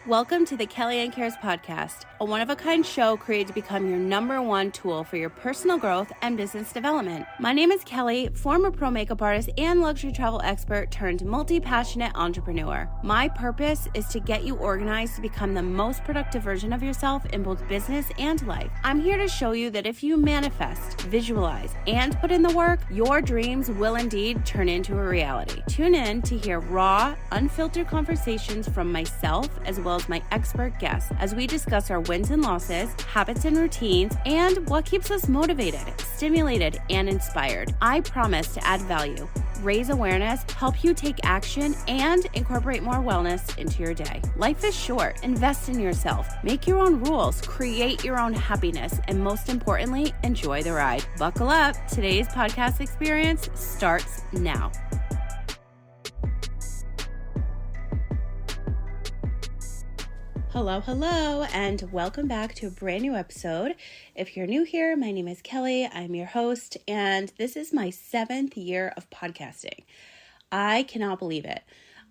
Welcome to the Kelly Ann Cares podcast, a one-of-a-kind show created to become your number one tool for your personal growth and business development. My name is Kelly, former pro makeup artist and luxury travel expert turned multi-passionate entrepreneur. My purpose is to get you organized to become the most productive version of yourself in both business and life. I'm here to show you that if you manifest, visualize, and put in the work, your dreams will indeed turn into a reality. Tune in to hear raw, unfiltered conversations from myself as well as my expert guests as we discuss our wins and losses, habits and routines, and what keeps us motivated, stimulated, and inspired. I promise to add value, raise awareness, help you take action, and incorporate more wellness into your day. Life is short. Invest in yourself. Make your own rules. Create your own happiness. And most importantly, enjoy the ride. Buckle up. Today's podcast experience starts now. Hello, and welcome back to a brand new episode. If you're new here, my name is Kelly. I'm your host, and this is my 7th year of podcasting. I cannot believe it.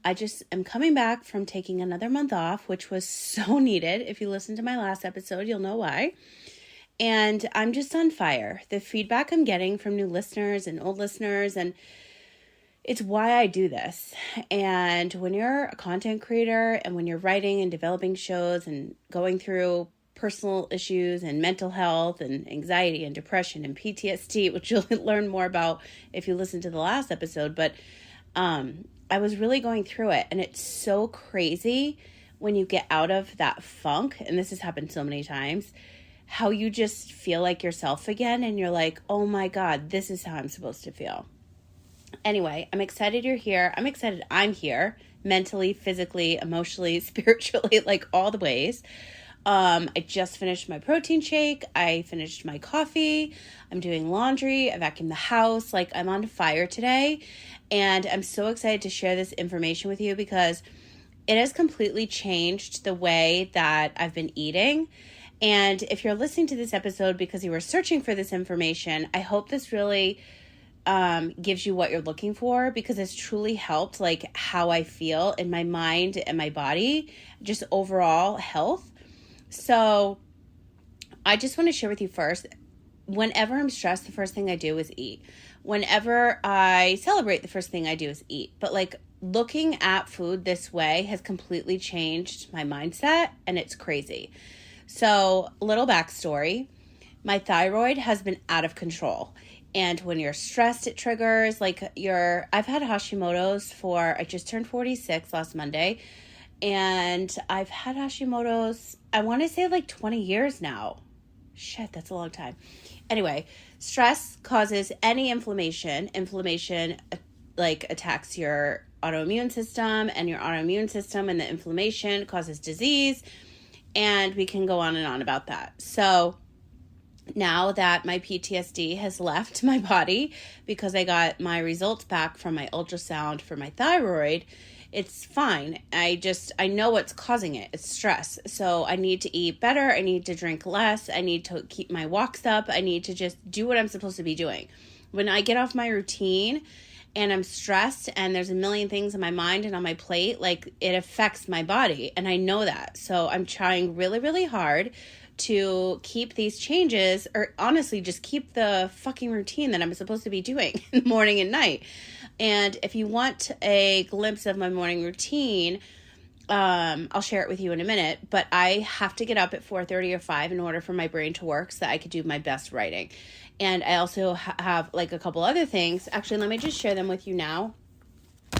I just am coming back from taking another month off, which was so needed. If you listen to my last episode, you'll know why. And I'm just on fire. The feedback I'm getting from new listeners and old listeners, and it's why I do this. And when you're a content creator and when you're writing and developing shows and going through personal issues and mental health and anxiety and depression and PTSD, which you'll learn more about if you listen to the last episode, but I was really going through it. And it's so crazy when you get out of that funk, and this has happened so many times, how you just feel like yourself again and you're like, oh my God, this is how I'm supposed to feel. Anyway, I'm excited you're here. I'm excited I'm here mentally, physically, emotionally, spiritually, like all the ways. I just finished my protein shake. I finished my coffee. I'm doing laundry. I vacuumed the house. Like, I'm on fire today. And I'm so excited to share this information with you because it has completely changed the way that I've been eating. And if you're listening to this episode because you were searching for this information, I hope this really gives you what you're looking for, because it's truly helped like how I feel in my mind and my body, just overall health. So I just want to share with you first, whenever I'm stressed, the first thing I do is eat. Whenever I celebrate, the first thing I do is eat. But like looking at food this way has completely changed my mindset, and it's crazy. So a little backstory, my thyroid has been out of control. And when you're stressed, it triggers like I've had Hashimoto's I just turned 46 last Monday. And I've had Hashimoto's, I want to say like 20 years now. Shit, that's a long time. Anyway, stress causes any inflammation. Inflammation like attacks your autoimmune system, and your autoimmune system and the inflammation causes disease. And we can go on and on about that. So now that my PTSD has left my body because I got my results back from my ultrasound for my thyroid, it's fine. I know what's causing it. It's stress. So I need to eat better. I need to drink less. I need to keep my walks up. I need to just do what I'm supposed to be doing. When I get off my routine and I'm stressed and there's a million things in my mind and on my plate, like it affects my body. And I know that. So I'm trying really, really hard to keep these changes, or honestly just keep the fucking routine that I'm supposed to be doing in the morning and night. And if you want a glimpse of my morning routine, I'll share it with you in a minute, but I have to get up at 4:30 or 5 in order for my brain to work so that I could do my best writing. And I also have like a couple other things. Actually, let me just share them with you now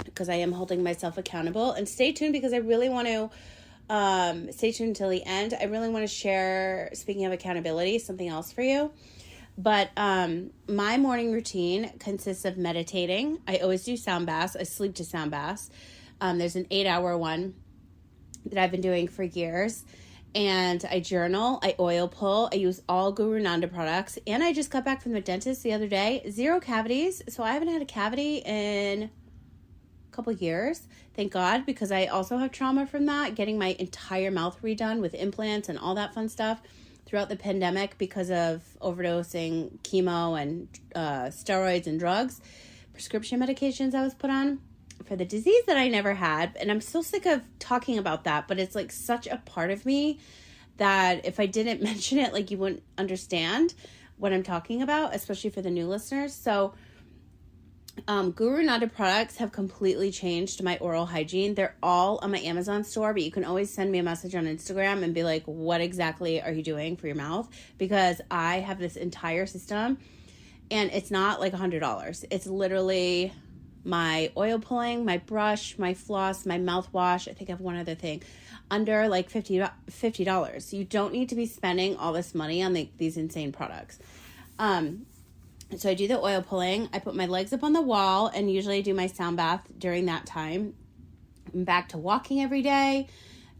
because I am holding myself accountable. And stay tuned because I really want to stay tuned until the end. I really want to share, speaking of accountability, something else for you. But my morning routine consists of meditating. I always do sound baths. I sleep to sound baths. There's an 8-hour one that I've been doing for years. And I journal, I oil pull, I use all Guru Nanda products. And I just got back from the dentist the other day. 0 cavities. So I haven't had a cavity in couple years, thank God, because I also have trauma from that, getting my entire mouth redone with implants and all that fun stuff throughout the pandemic because of overdosing chemo and steroids and drugs, prescription medications I was put on. for the disease that I never had. And I'm so sick of talking about that, but it's like such a part of me that if I didn't mention it, like you wouldn't understand what I'm talking about, especially for the new listeners. So Guru Nada products have completely changed my oral hygiene. They're all on my Amazon store, but you can always send me a message on Instagram and be like, what exactly are you doing for your mouth? Because I have this entire system and it's not like $100. It's literally my oil pulling, my brush, my floss, my mouthwash. I think I have one other thing under like $50. You don't need to be spending all this money on these insane products. So I do the oil pulling. I put my legs up on the wall and usually I do my sound bath during that time. I'm back to walking every day,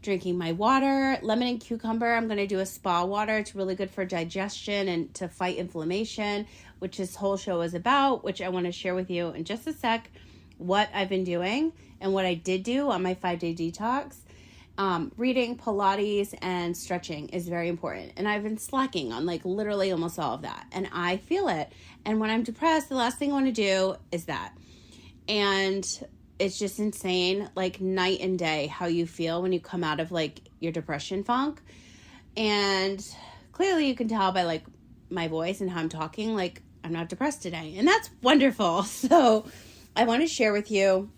drinking my water, lemon and cucumber. I'm going to do a spa water. It's really good for digestion and to fight inflammation, which this whole show is about, which I want to share with you in just a sec, what I've been doing and what I did do on my 5-day detox. Reading, Pilates, and stretching is very important. And I've been slacking on like literally almost all of that. And I feel it. And when I'm depressed, the last thing I want to do is that. And it's just insane, like night and day, how you feel when you come out of like your depression funk. And clearly you can tell by like my voice and how I'm talking, like I'm not depressed today. And that's wonderful. So I want to share with you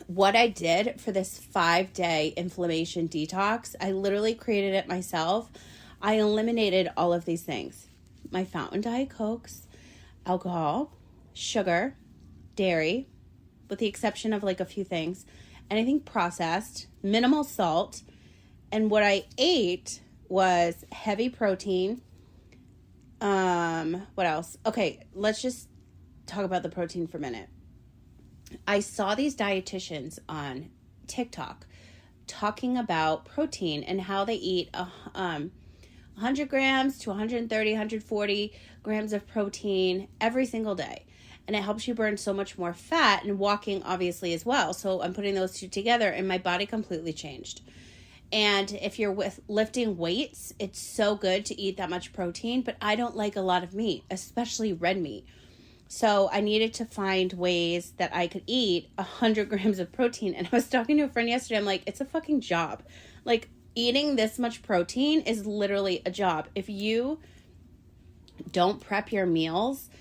what I did for this 5-day inflammation detox. I literally created it myself. I eliminated all of these things. My fountain Diet Cokes, alcohol, sugar, dairy, with the exception of like a few things, anything processed, minimal salt. And what I ate was heavy protein. What else? Okay, let's just talk about the protein for a minute. I saw these dietitians on TikTok talking about protein and how they eat 100 grams to 130, 140 grams of protein every single day. And it helps you burn so much more fat, and walking obviously as well. So I'm putting those two together and my body completely changed. And if you're lifting weights, it's so good to eat that much protein, but I don't like a lot of meat, especially red meat. So I needed to find ways that I could eat 100 grams of protein. And I was talking to a friend yesterday. I'm like, it's a fucking job. Like eating this much protein is literally a job. If you don't prep your meals,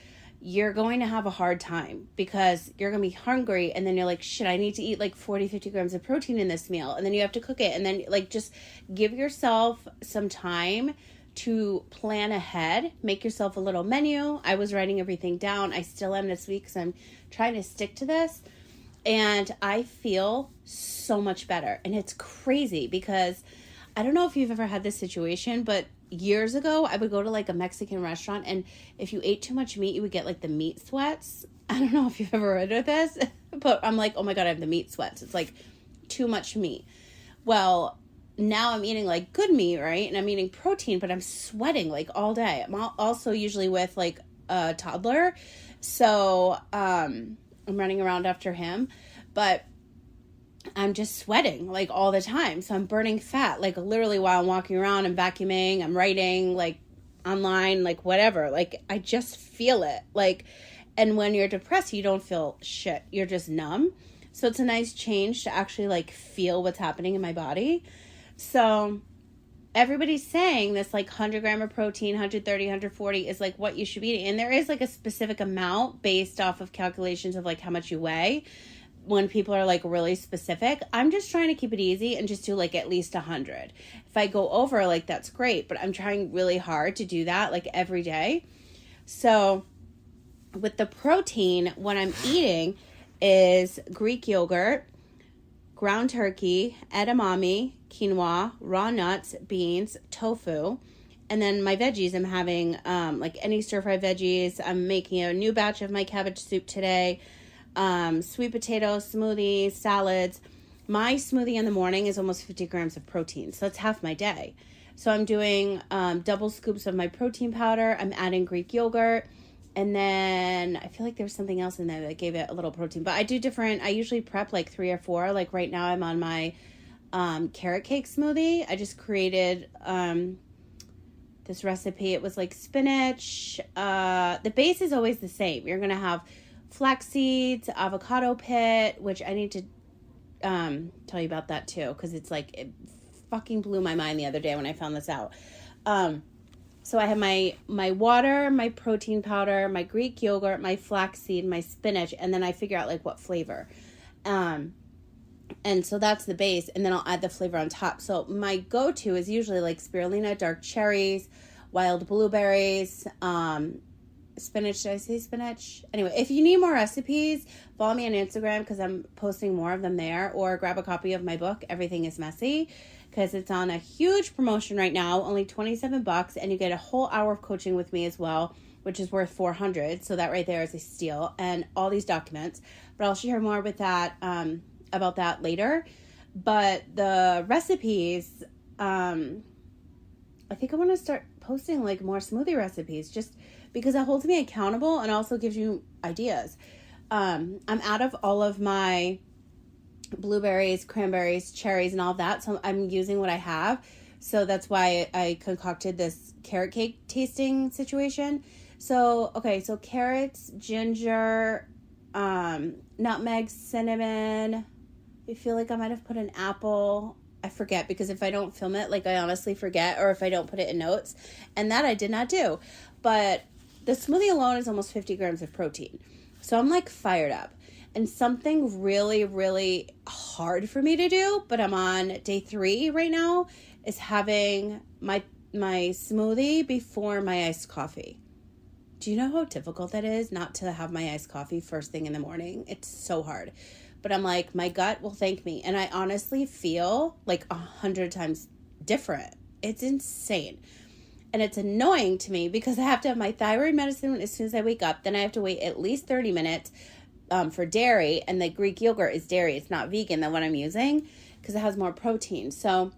you're going to have a hard time because you're going to be hungry. And then you're like, shit, I need to eat like 40, 50 grams of protein in this meal. And then you have to cook it. And then like, just give yourself some time to plan ahead, make yourself a little menu. I was writing everything down. I still am this week because I'm trying to stick to this. And I feel so much better. And it's crazy because I don't know if you've ever had this situation, but years ago, I would go to like a Mexican restaurant, and if you ate too much meat, you would get like the meat sweats. I don't know if you've ever heard of this, but I'm like, oh my God, I have the meat sweats. It's like too much meat. Well, now I'm eating like good meat, right? And I'm eating protein, but I'm sweating like all day. I'm also usually with like a toddler. So I'm running around after him, but I'm just sweating like all the time. So I'm burning fat, like literally while I'm walking around, I'm vacuuming, I'm writing like online, like whatever. Like I just feel it. Like, and when you're depressed, you don't feel shit. You're just numb. So it's a nice change to actually like feel what's happening in my body. So everybody's saying this like 100 gram of protein, 130, 140 is like what you should be eating. And there is like a specific amount based off of calculations of like how much you weigh when people are like really specific. I'm just trying to keep it easy and just do like at least 100. If I go over, like that's great, but I'm trying really hard to do that like every day. So with the protein, what I'm eating is Greek yogurt, ground turkey, edamame, quinoa, raw nuts, beans, tofu, and then my veggies. I'm having like any stir-fry veggies. I'm making a new batch of my cabbage soup today. Sweet potato smoothie, salads. My smoothie in the morning is almost 50 grams of protein, so that's half my day. So I'm doing double scoops of my protein powder. I'm adding Greek yogurt. And then I feel like there was something else in there that gave it a little protein. But I do different. I usually prep like 3 or 4. Like right now I'm on my carrot cake smoothie. I just created this recipe. It was like spinach. The base is always the same. You're going to have flax seeds, avocado pit, which I need to tell you about that too, because it's like, it fucking blew my mind the other day when I found this out. So I have my water, my protein powder, my Greek yogurt, my flaxseed, my spinach, and then I figure out like what flavor. And so that's the base, and then I'll add the flavor on top. So my go-to is usually like spirulina, dark cherries, wild blueberries, spinach. Did I say spinach? Anyway, if you need more recipes, follow me on Instagram because I'm posting more of them there, or grab a copy of my book, Everything is Messy, because it's on a huge promotion right now, only $27, and you get a whole hour of coaching with me as well, which is worth $400. So that right there is a steal, and all these documents. But I'll share more with that about that later. But the recipes, I think I want to start posting like more smoothie recipes, just because it holds me accountable and also gives you ideas. I'm out of all of my blueberries, cranberries, cherries, and all of that, so I'm using what I have. So that's why I concocted this carrot cake tasting situation. So okay, so carrots, ginger, nutmeg, cinnamon. I feel like I might have put an apple. I forget, because if I don't film it, like I honestly forget, or if I don't put it in notes, and that I did not do. But the smoothie alone is almost 50 grams of protein. So I'm like fired up. And something really, really hard for me to do, but I'm on day 3 right now, is having my smoothie before my iced coffee. Do you know how difficult that is, not to have my iced coffee first thing in the morning? It's so hard. But I'm like, my gut will thank me. And I honestly feel like 100 times different. It's insane. And it's annoying to me because I have to have my thyroid medicine as soon as I wake up. Then I have to wait at least 30 minutes for dairy. And the Greek yogurt is dairy. It's not vegan, the one I'm using, because it has more protein. So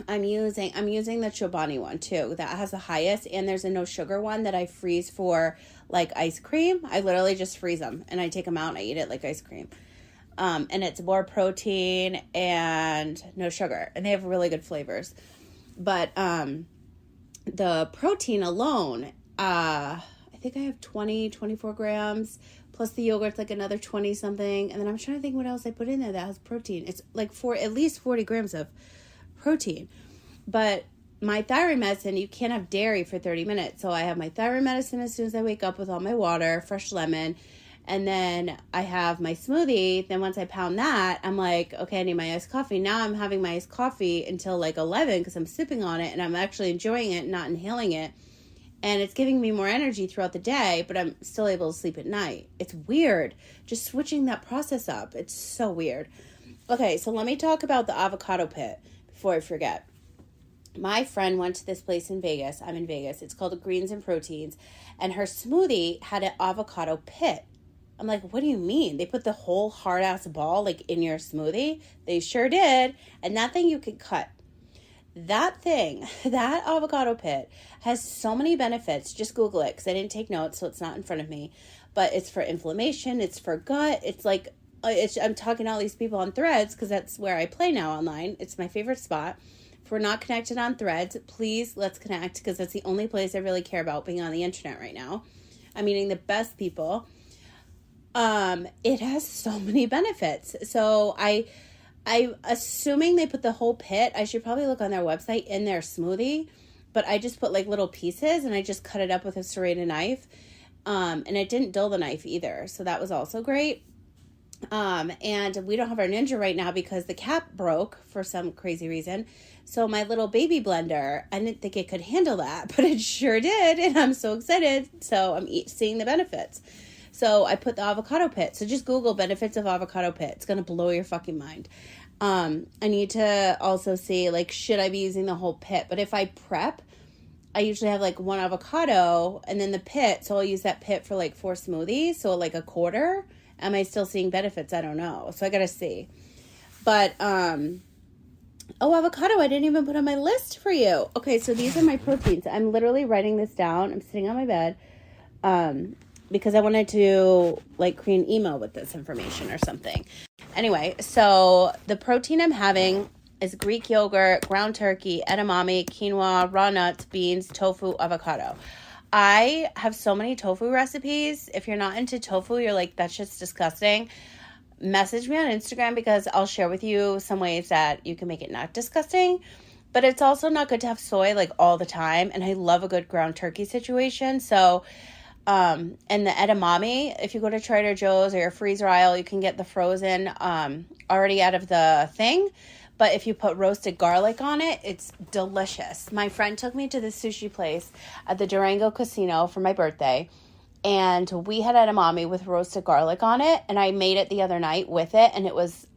I'm using the Chobani one too. That has the highest. And there's a no sugar one that I freeze for like ice cream. I literally just freeze them and I take them out and I eat it like ice cream. And it's more protein and no sugar. And they have really good flavors. But the protein alone, I think I have 24 grams. Plus the yogurt's like another 20 something. And then I'm trying to think what else I put in there that has protein. It's like at least 40 grams of protein. But my thyroid medicine, you can't have dairy for 30 minutes. So I have my thyroid medicine as soon as I wake up with all my water, fresh lemon. And then I have my smoothie. Then once I pound that, I'm like, okay, I need my iced coffee. Now I'm having my iced coffee until like 11 because I'm sipping on it and I'm actually enjoying it, not inhaling it. And it's giving me more energy throughout the day, but I'm still able to sleep at night. It's weird. Just switching that process up. It's so weird. Okay, so let me talk about the Avocado Pit before I forget. My friend went to this place in Vegas. I'm in Vegas. It's called Greens and Proteins. And her smoothie had an avocado pit. I'm like, what do you mean? They put the whole hard-ass ball, like, in your smoothie? They sure did. And that thing you could cut. That thing, that avocado pit, has so many benefits. Just Google it, because I didn't take notes, so it's not in front of me. But it's for inflammation. It's for gut. It's like, I'm talking to all these people on Threads, because that's where I play now online. It's my favorite spot. If we're not connected on Threads, please, let's connect, because that's the only place I really care about being on the internet right now. I'm meeting the best people. It has so many benefits. So I'm assuming they put the whole pit. I should probably look on their website in their smoothie, but I just put like little pieces and I just cut it up with a serrated knife. And it didn't dull the knife either. So that was also great. And we don't have our Ninja right now because the cap broke for some crazy reason. So my little baby blender, I didn't think it could handle that, but it sure did. And I'm so excited. So I'm seeing the benefits. So I put the avocado pit. So just Google benefits of avocado pit. It's going to blow your fucking mind. I need to also see, like, should I be using the whole pit? But if I prep, I usually have like one avocado and then the pit. So I'll use that pit for like 4 smoothies. So like a quarter. Am I still seeing benefits? I don't know. So I got to see. But, avocado, I didn't even put on my list for you. Okay, so these are my proteins. I'm literally writing this down. I'm sitting on my bed. Because I wanted to like create an email with this information or something. Anyway, so the protein I'm having is Greek yogurt, ground turkey, edamame, quinoa, raw nuts, beans, tofu, avocado. I have so many tofu recipes. If you're not into tofu, you're like, that's just disgusting. Message me on Instagram because I'll share with you some ways that you can make it not disgusting. But it's also not good to have soy like all the time. And I love a good ground turkey situation. So, and the edamame, if you go to Trader Joe's or your freezer aisle, you can get the frozen already out of the thing. But if you put roasted garlic on it, it's delicious. My friend took me to the sushi place at the Durango Casino for my birthday. And we had edamame with roasted garlic on it. And I made it the other night with it. And it was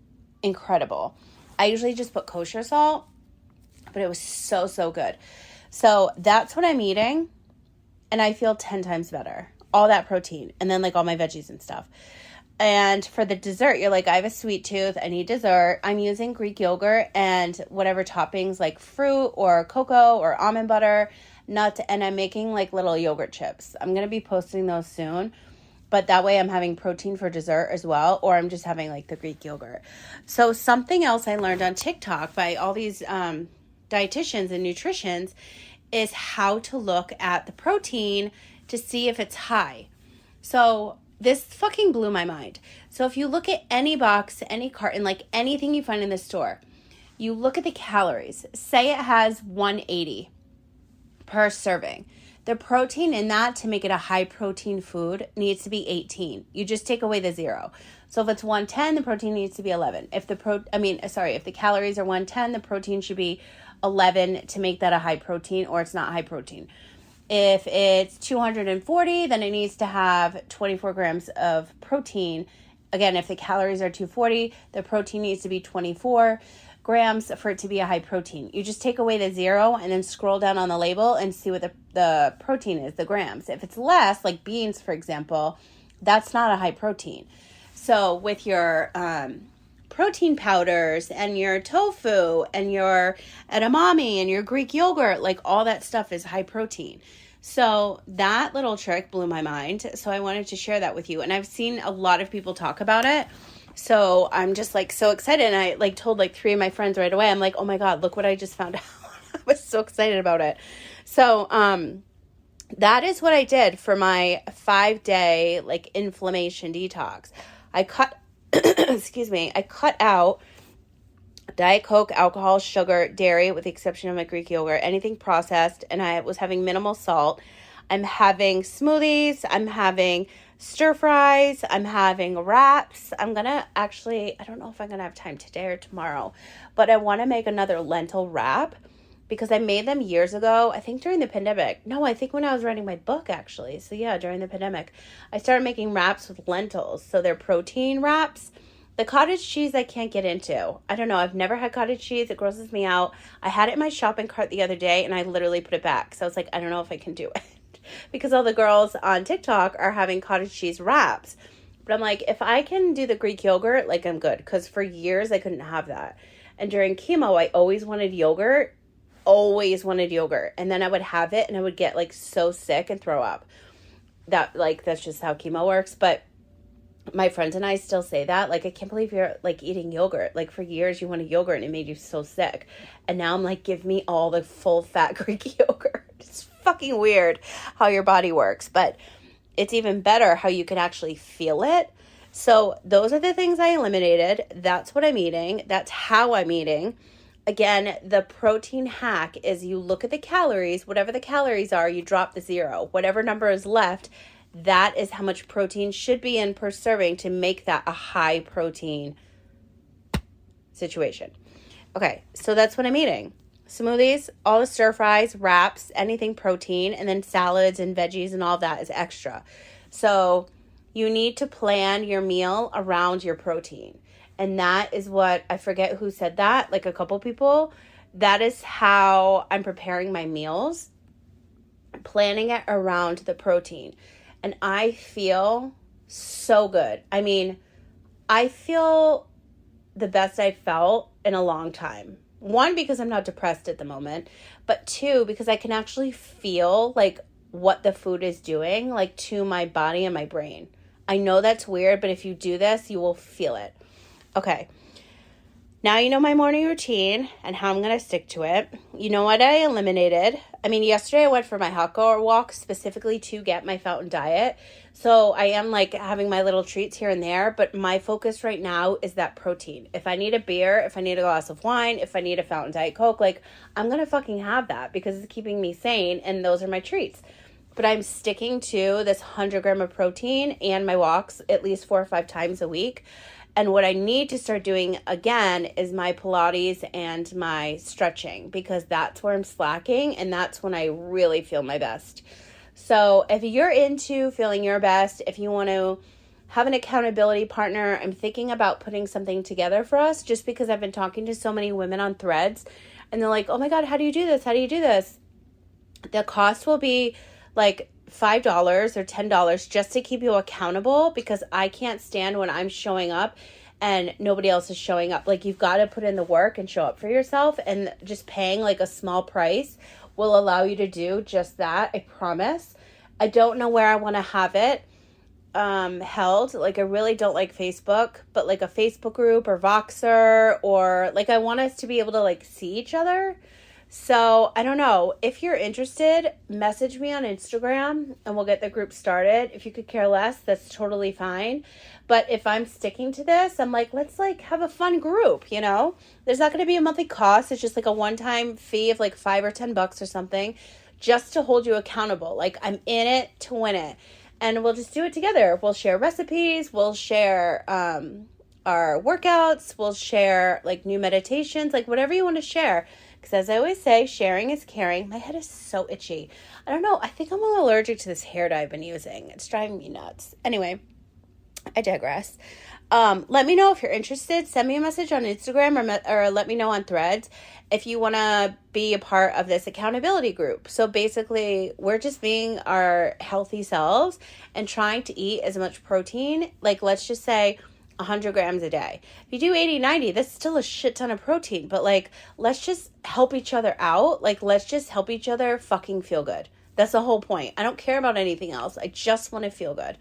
incredible. I usually just put kosher salt. But it was so, so good. So that's what I'm eating. And I feel 10 times better. All that protein. And then like all my veggies and stuff. And for the dessert, you're like, I have a sweet tooth. I need dessert. I'm using Greek yogurt and whatever toppings like fruit or cocoa or almond butter, nuts. And I'm making like little yogurt chips. I'm going to be posting those soon. But that way I'm having protein for dessert as well. Or I'm just having like the Greek yogurt. So something else I learned on TikTok by all these dietitians and nutritionists is how to look at the protein to see if it's high. So this fucking blew my mind. So if you look at any box, any carton, like anything you find in the store, you look at the calories. Say it has 180 per serving. The protein in that to make it a high protein food needs to be 18. You just take away the 0. So if it's 110, the protein needs to be 11. If the calories are 110, the protein should be 11 to make that a high protein, or it's not high protein. If it's 240, then it needs to have 24 grams of protein. Again, if the calories are 240, the protein needs to be 24 grams for it to be a high protein. You just take away the 0 and then scroll down on the label and see what the protein is, the grams. If it's less, like beans, for example, that's not a high protein. So with your protein powders and your tofu and your edamame and your Greek yogurt, like all that stuff is high protein. So that little trick blew my mind. So I wanted to share that with you. And I've seen a lot of people talk about it. So I'm just like so excited. And I like told like 3 of my friends right away. I'm like, oh my God, look what I just found out. I was so excited about it. So that is what I did for my 5-day like inflammation detox. I cut I cut out Diet Coke, alcohol, sugar, dairy, with the exception of my Greek yogurt, anything processed, and I was having minimal salt. I'm having smoothies, I'm having stir fries, I'm having wraps. I don't know if I'm going to have time today or tomorrow, but I want to make another lentil wrap because I made them years ago, I think during the pandemic. No, I think when I was writing my book, actually. So yeah, during the pandemic, I started making wraps with lentils. So they're protein wraps. The cottage cheese I can't get into. I don't know. I've never had cottage cheese. It grosses me out. I had it in my shopping cart the other day and I literally put it back. So I was like, I don't know if I can do it because all the girls on TikTok are having cottage cheese wraps. But I'm like, if I can do the Greek yogurt, like I'm good. Because for years I couldn't have that. And during chemo, I always wanted yogurt. And then I would have it and I would get like so sick and throw up. That's just how chemo works. But my friends and I still say that. Like, I can't believe you're, like, eating yogurt. Like, for years you wanted yogurt and it made you so sick. And now I'm like, give me all the full-fat Greek yogurt. It's fucking weird how your body works. But it's even better how you can actually feel it. So those are the things I eliminated. That's what I'm eating. That's how I'm eating. Again, the protein hack is you look at the calories. Whatever the calories are, you drop the 0. Whatever number is left, that is how much protein should be in per serving to make that a high protein situation. Okay, so that's what I'm eating. Smoothies, all the stir fries, wraps, anything protein, and then salads and veggies and all that is extra. So you need to plan your meal around your protein. And that is what, I forget who said that, like a couple people. That is how I'm preparing my meals, planning it around the protein. And I feel so good. I mean, I feel the best I've felt in a long time. 1, because I'm not depressed at the moment. But 2, because I can actually feel like what the food is doing, like to my body and my brain. I know that's weird, but if you do this, you will feel it. Okay. Now you know my morning routine and how I'm going to stick to it. You know what I eliminated? I mean, yesterday I went for my hot girl walk specifically to get my fountain diet. So I am like having my little treats here and there, but my focus right now is that protein. If I need a beer, if I need a glass of wine, if I need a fountain diet Coke, like I'm going to fucking have that because it's keeping me sane and those are my treats. But I'm sticking to this 100 gram of protein and my walks at least 4 or 5 times a week. And what I need to start doing again is my Pilates and my stretching because that's where I'm slacking and that's when I really feel my best. So if you're into feeling your best, if you want to have an accountability partner, I'm thinking about putting something together for us just because I've been talking to so many women on Threads and they're like, oh my God, how do you do this? How do you do this? The cost will be like $5 or $10 just to keep you accountable because I can't stand when I'm showing up and nobody else is showing up. Like you've got to put in the work and show up for yourself, and just paying like a small price will allow you to do just that. I promise. I don't know where I want to have it held. Like I really don't like Facebook, but like a Facebook group or Voxer, or like I want us to be able to like see each other. So I don't know. If you're interested, message me on Instagram and we'll get the group started. If you could care less, that's totally fine. But if I'm sticking to this, I'm like, let's like have a fun group, you know? There's not going to be a monthly cost. It's just like a one-time fee of like $5 or $10 or something just to hold you accountable. Like I'm in it to win it. And we'll just do it together. We'll share recipes. We'll share our workouts. We'll share like new meditations, like whatever you want to share. Because as I always say, sharing is caring. My head is so itchy. I don't know. I think I'm allergic to this hair dye I've been using. It's driving me nuts. Anyway, I digress. Let me know if you're interested. Send me a message on Instagram or let me know on Threads if you want to be a part of this accountability group. So basically, we're just being our healthy selves and trying to eat as much protein. Like, let's just say 100 grams a day. If you do 80, 90, that's still a shit ton of protein. But like, let's just help each other out. Like, let's just help each other fucking feel good. That's the whole point. I don't care about anything else. I just want to feel good.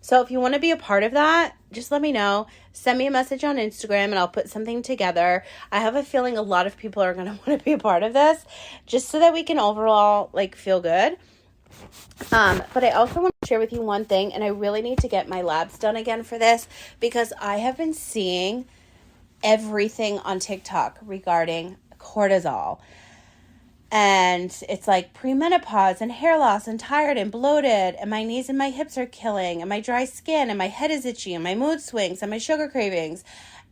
So if you want to be a part of that, just let me know. Send me a message on Instagram and I'll put something together. I have a feeling a lot of people are going to want to be a part of this just so that we can overall like feel good. But I also want to share with you one thing, and I really need to get my labs done again for this because I have been seeing everything on TikTok regarding cortisol. And it's like pre-menopause and hair loss and tired and bloated and my knees and my hips are killing and my dry skin and my head is itchy and my mood swings and my sugar cravings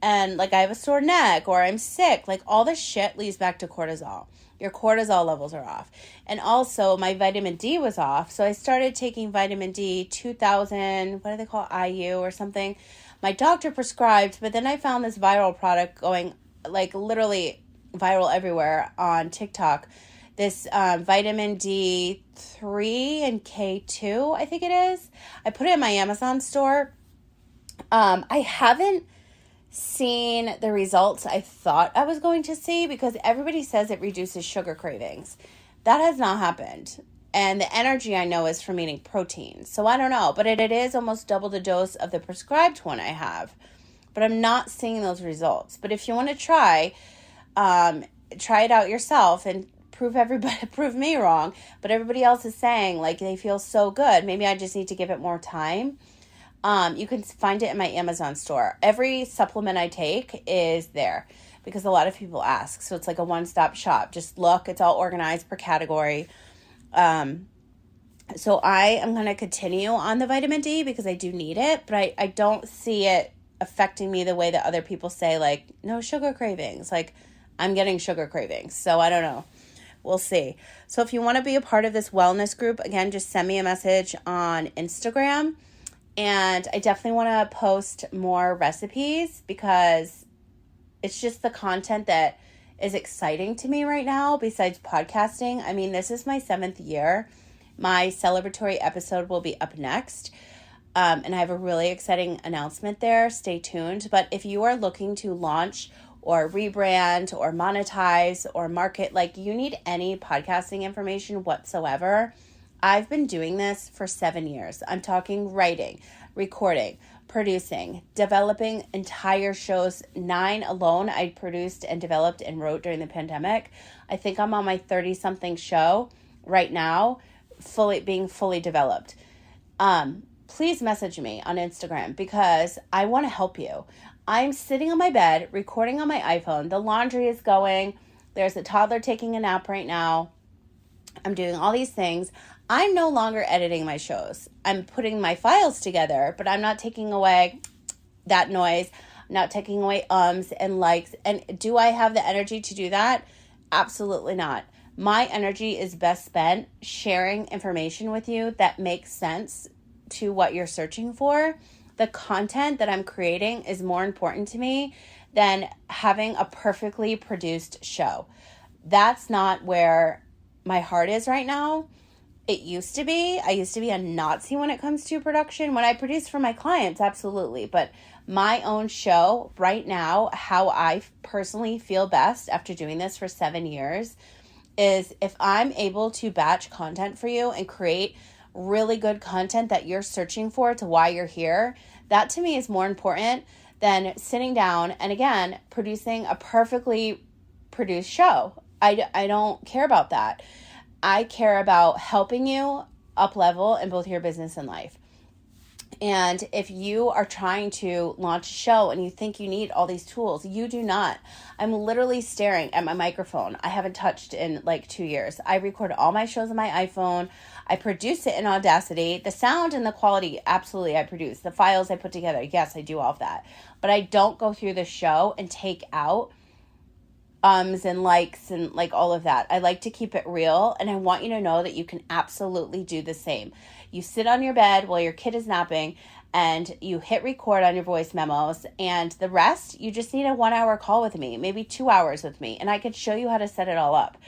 and like I have a sore neck or I'm sick. Like all this shit leads back to cortisol. Your cortisol levels are off. And also my vitamin D was off. So I started taking vitamin D 2000, what do they call it? IU or something. My doctor prescribed, but then I found this viral product going like literally viral everywhere on TikTok. This vitamin D3 and K2, I think it is. I put it in my Amazon store. I haven't seen the results I thought I was going to see because everybody says it reduces sugar cravings. That has not happened. And the energy I know is from eating protein. So I don't know. But it is almost double the dose of the prescribed one I have. But I'm not seeing those results. But if you want to try it out yourself and prove me wrong. But everybody else is saying like they feel so good. Maybe I just need to give it more time. You can find it in my Amazon store. Every supplement I take is there because a lot of people ask. So it's like a one-stop shop. Just look, it's all organized per category. So I am going to continue on the vitamin D because I do need it, but I don't see it affecting me the way that other people say, like, no sugar cravings. Like, I'm getting sugar cravings. So I don't know. We'll see. So if you want to be a part of this wellness group, again, just send me a message on Instagram. And I definitely want to post more recipes because it's just the content that is exciting to me right now besides podcasting. I mean, this is my 7th year. My celebratory episode will be up next. And I have a really exciting announcement there. Stay tuned. But if you are looking to launch or rebrand or monetize or market, like you need any podcasting information whatsoever, I've been doing this for 7 years. I'm talking writing, recording, producing, developing entire shows. 9 alone I produced and developed and wrote during the pandemic. I think I'm on my 30-something show right now, being fully developed. Please message me on Instagram because I want to help you. I'm sitting on my bed, recording on my iPhone. The laundry is going. There's a toddler taking a nap right now. I'm doing all these things. I'm no longer editing my shows. I'm putting my files together, but I'm not taking away that noise. I'm not taking away ums and likes. And do I have the energy to do that? Absolutely not. My energy is best spent sharing information with you that makes sense to what you're searching for. The content that I'm creating is more important to me than having a perfectly produced show. That's not where my heart is right now. It used to be. I used to be a Nazi when it comes to production. When I produce for my clients, absolutely. But my own show right now, how I personally feel best after doing this for 7 years is if I'm able to batch content for you and create really good content that you're searching for to why you're here, that to me is more important than sitting down and again, producing a perfectly produced show. I don't care about that. I care about helping you up level in both your business and life. And if you are trying to launch a show and you think you need all these tools, you do not. I'm literally staring at my microphone. I haven't touched in like 2 years. I record all my shows on my iPhone. I produce it in Audacity. The sound and the quality, absolutely, I produce. The files I put together, yes, I do all of that. But I don't go through the show and take out ums and likes and like all of that. I like to keep it real, and I want you to know that you can absolutely do the same. You sit on your bed while your kid is napping and you hit record on your voice memos, and the rest, you just need a 1-hour call with me, maybe 2 hours with me, and I could show you how to set it all up.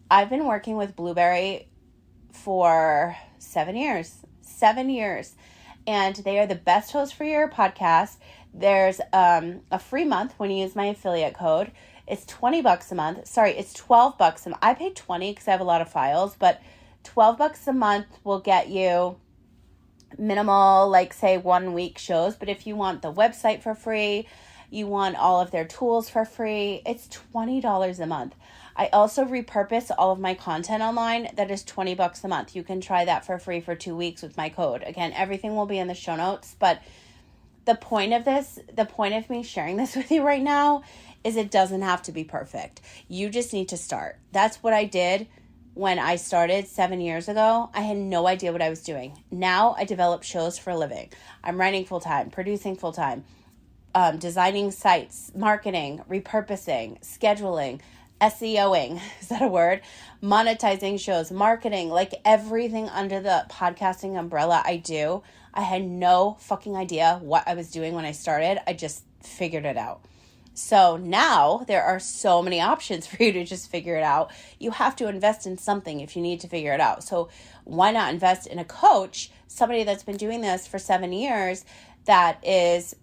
I've been working with Blueberry for 7 years, and they are the best host for your podcast. There's a free month when you use my affiliate code. It's $20 a month. Sorry, it's $12 a month. I paid $20 because I have a lot of files, but $12 a month will get you minimal, like say 1 week shows. But if you want the website for free, you want all of their tools for free, it's $20 a month. I also repurpose all of my content online. That is $20 a month. You can try that for free for 2 weeks with my code. Again, everything will be in the show notes, but the point of me sharing this with you right now is it doesn't have to be perfect. You just need to start. That's what I did when I started 7 years ago. I had no idea what I was doing. Now I develop shows for a living. I'm writing full-time, producing full-time, designing sites, marketing, repurposing, scheduling, SEOing, is that a word? Monetizing shows, marketing, like everything under the podcasting umbrella I do. I had no fucking idea what I was doing when I started. I just figured it out. So now there are so many options for you to just figure it out. You have to invest in something if you need to figure it out. So why not invest in a coach, somebody that's been doing this for 7 years that is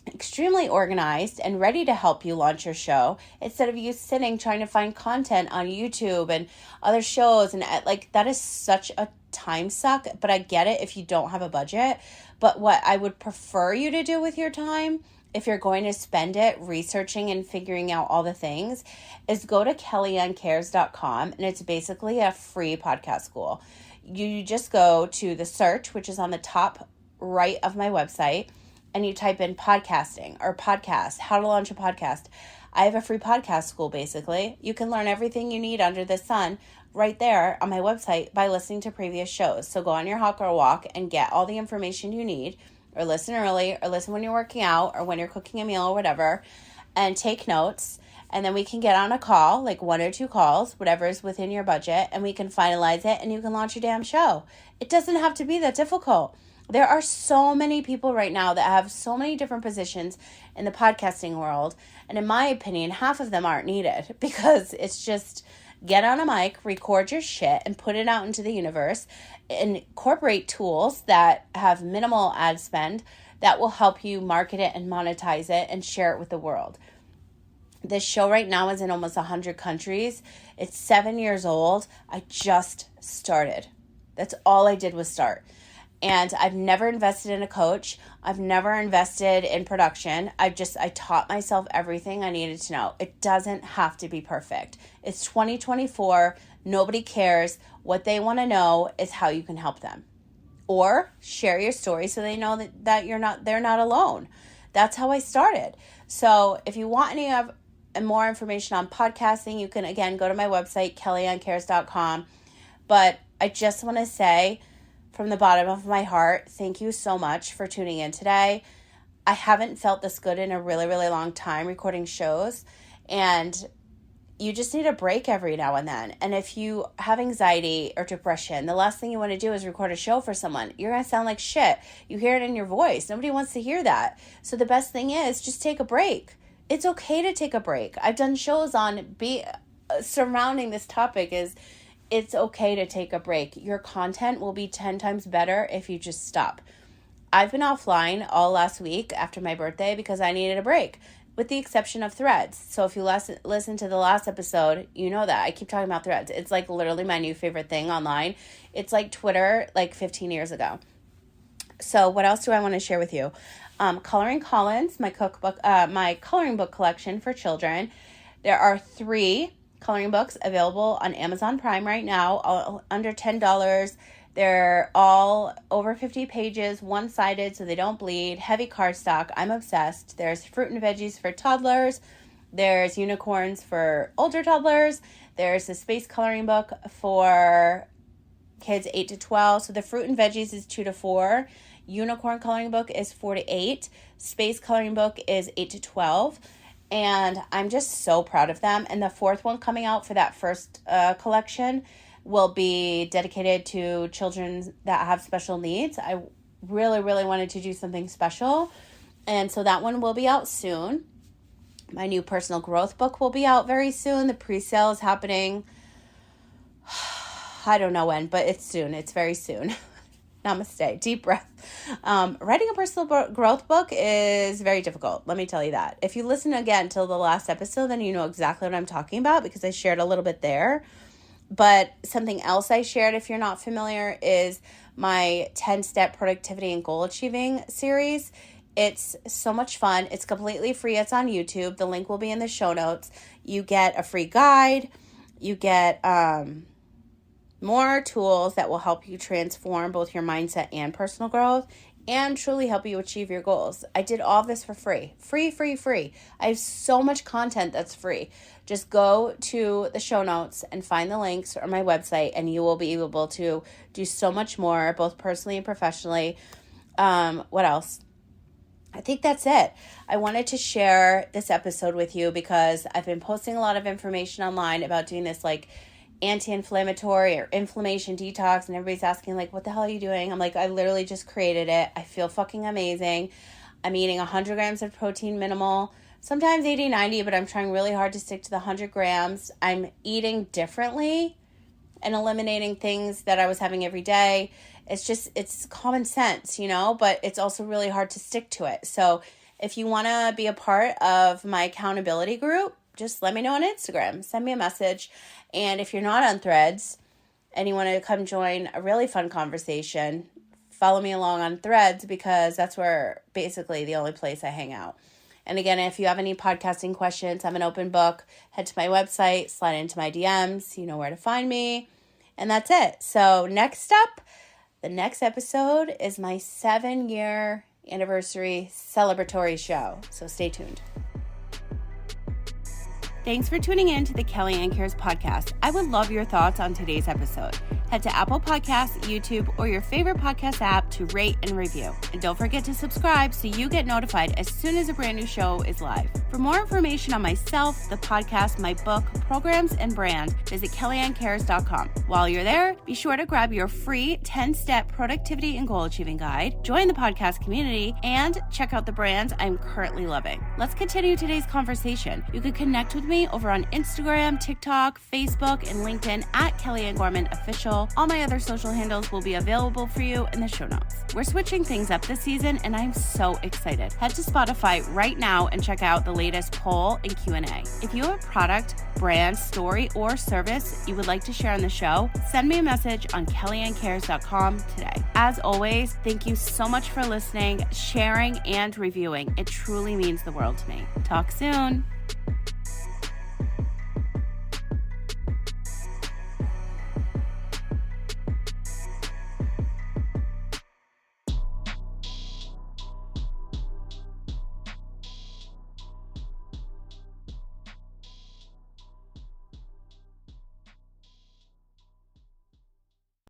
extremely organized and ready to help you launch your show instead of you sitting trying to find content on YouTube and other shows. And like that is such a time suck, but I get it if you don't have a budget. But what I would prefer you to do with your time, if you're going to spend it researching and figuring out all the things, is go to kellyannecares.com, and it's basically a free podcast school. You just go to the search, which is on the top right of my website, and you type in podcasting or podcast, how to launch a podcast. I have a free podcast school, basically. You can learn everything you need under the sun right there on my website by listening to previous shows. So go on your hawk or walk and get all the information you need, or listen early, or listen when you're working out, or when you're cooking a meal or whatever, and take notes. And then we can get on a call, like 1 or 2 calls, whatever is within your budget, and we can finalize it and you can launch your damn show. It doesn't have to be that difficult. There are so many people right now that have so many different positions in the podcasting world. And in my opinion, half of them aren't needed, because it's just get on a mic, record your shit, and put it out into the universe. Incorporate tools that have minimal ad spend that will help you market it and monetize it and share it with the world. This show right now is in almost 100 countries. It's 7 years old. I just started. That's all I did was start. And I've never invested in a coach. I've never invested in production. I taught myself everything I needed to know. It doesn't have to be perfect. It's 2024. Nobody cares. What they want to know is how you can help them. Or share your story so they know that they're not alone. That's how I started. So if you want any of more information on podcasting, you can again go to my website, kellyoncares.com. But I just want to say from the bottom of my heart, thank you so much for tuning in today. I haven't felt this good in a really, really long time recording shows, and you just need a break every now and then. And if you have anxiety or depression, the last thing you want to do is record a show for someone. You're going to sound like shit. You hear it in your voice. Nobody wants to hear that. So the best thing is just take a break. It's okay to take a break. I've done shows on surrounding this topic is it's okay to take a break. Your content will be 10 times better if you just stop. I've been offline all last week after my birthday because I needed a break, with the exception of Threads. So if you listen to the last episode, you know that. I keep talking about Threads. It's like literally my new favorite thing online. It's like Twitter like 15 years ago. So what else do I want to share with you? Coloring Collins, my cookbook, my coloring book collection for children. There are 3 coloring books available on Amazon Prime right now, all under $10. They're all over 50 pages, one-sided so they don't bleed, heavy cardstock. I'm obsessed. There's fruit and veggies for toddlers. There's unicorns for older toddlers. There's a space coloring book for kids 8 to 12. So the fruit and veggies is 2 to 4. Unicorn coloring book is 4 to 8. Space coloring book is 8 to 12. And I'm just so proud of them. And the 4th one coming out for that first collection will be dedicated to children that have special needs. I really, really wanted to do something special. And so that one will be out soon. My new personal growth book will be out very soon. The pre-sale is happening. I don't know when, but it's soon. It's very soon. Namaste. Deep breath. Writing a personal growth book is very difficult. Let me tell you that. If you listen again till the last episode, then you know exactly what I'm talking about because I shared a little bit there. But something else I shared, if you're not familiar, is my 10-step productivity and goal achieving series. It's so much fun. It's completely free. It's on YouTube. The link will be in the show notes. You get a free guide. You get more tools that will help you transform both your mindset and personal growth and truly help you achieve your goals. I did all of this for free. Free. I have so much content that's free. Just go to the show notes and find the links or my website, and you will be able to do so much more, both personally and professionally. What else? I think that's it. I wanted to share this episode with you because I've been posting a lot of information online about doing this like anti-inflammatory or inflammation detox, and everybody's asking like, what the hell are you doing? I'm like, I literally just created it. I feel fucking amazing. I'm eating 100 grams of protein minimal, sometimes 80, 90, but I'm trying really hard to stick to the 100 grams. I'm eating differently and eliminating things that I was having every day. It's common sense, you know, but it's also really hard to stick to it. So if you want to be a part of my accountability group, just let me know on Instagram. Send me a message. And if you're not on Threads and you want to come join a really fun conversation, follow me along on Threads because that's where basically the only place I hang out. And again, if you have any podcasting questions, I'm an open book. Head to my website, slide into my DMs. You know where to find me. And that's it. So next up, the next episode is my 7-year anniversary celebratory show. So stay tuned. Thanks for tuning in to the Kelly Ann Cares podcast. I would love your thoughts on today's episode. Head to Apple Podcasts, YouTube, or your favorite podcast app to rate and review. And don't forget to subscribe so you get notified as soon as a brand new show is live. For more information on myself, the podcast, my book, programs, and brand, visit kellyoncares.com. While you're there, be sure to grab your free 10-step productivity and goal achieving guide, join the podcast community, and check out the brands I'm currently loving. Let's continue today's conversation. You can connect with me over on Instagram, TikTok, Facebook, and LinkedIn at Kelly Ann Gorman Official. All my other social handles will be available for you in the show notes. We're switching things up this season, and I'm so excited. Head to Spotify right now and check out the latest poll and Q&A. If you have a product, brand, story, or service you would like to share on the show, send me a message on kellyanncares.com today. As always, thank you so much for listening, sharing, and reviewing. It truly means the world to me. Talk soon.